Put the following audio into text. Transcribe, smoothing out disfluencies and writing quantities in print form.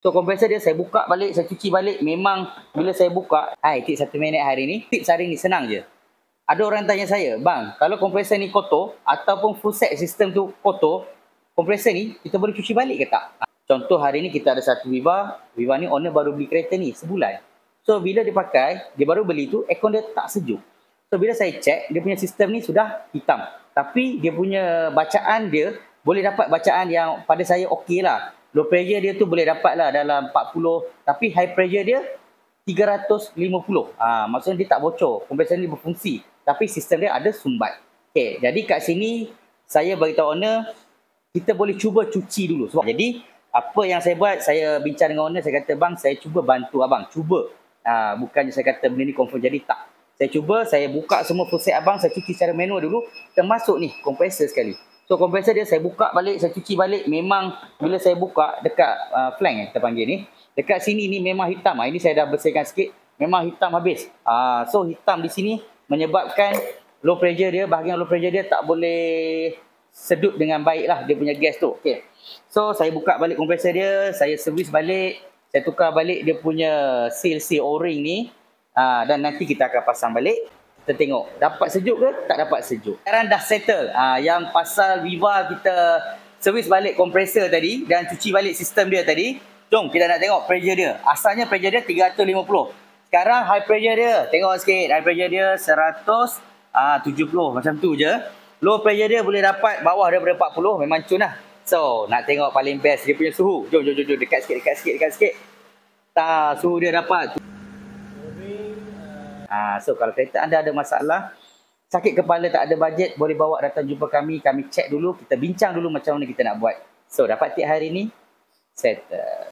So kompresor dia saya buka balik, saya cuci balik. Memang bila saya buka, tips 1 minit hari ni. Tips hari ni senang je. Ada orang tanya saya, bang, kalau kompresor ni kotor ataupun full set sistem tu kotor, kompresor ni kita boleh cuci balik ke tak? Contoh hari ni kita ada satu Viva ni owner baru beli kereta ni sebulan. So bila dia pakai, dia baru beli tu, aircon dia tak sejuk. So bila saya check, dia punya sistem ni sudah hitam. Tapi dia punya bacaan dia, boleh dapat bacaan yang pada saya okey lah. Low pressure dia tu boleh dapat lah dalam 40, tapi high pressure dia 350. Maksudnya dia tak bocor. Kompresor ni berfungsi. Tapi sistem dia ada sumbat. Okay, jadi kat sini saya beritahu owner, kita boleh cuba cuci dulu. Sebab jadi apa yang saya buat, saya bincang dengan owner, saya kata bang, saya cuba bantu abang. Cuba. Bukannya saya kata benda ni confirm jadi, tak. Saya cuba, saya buka semua full set abang, saya cuci secara manual dulu. Termasuk ni kompresor sekali. So kompresor dia saya buka balik, saya cuci balik. Memang bila saya buka dekat flank kita panggil ni, dekat sini ni memang hitam. Ini saya dah bersihkan sikit. Memang hitam habis. So hitam di sini menyebabkan low pressure dia, bahagian low pressure dia tak boleh sedut dengan baik lah dia punya gas tu. Okay. So saya buka balik kompresor dia, saya servis balik, saya tukar balik dia punya seal O-ring ni. Dan nanti kita akan pasang balik. Kita tengok dapat sejuk ke tak dapat sejuk. Sekarang dah settle. Yang pasal Viva kita servis balik kompresor tadi dan cuci balik sistem dia tadi. Jom kita nak tengok pressure dia. Asalnya pressure dia 350. Sekarang high pressure dia. Tengok sikit. High pressure dia 170. Macam tu je. Low pressure dia boleh dapat bawah daripada 40. Memang cun lah. So nak tengok paling best dia punya suhu. Jom. Dekat sikit. Suhu dia dapat. So kalau kereta anda ada masalah, sakit kepala, tak ada bajet, boleh bawa datang jumpa kami. Kami check dulu, kita bincang dulu macam mana kita nak buat. So dapat tip hari ni, settle.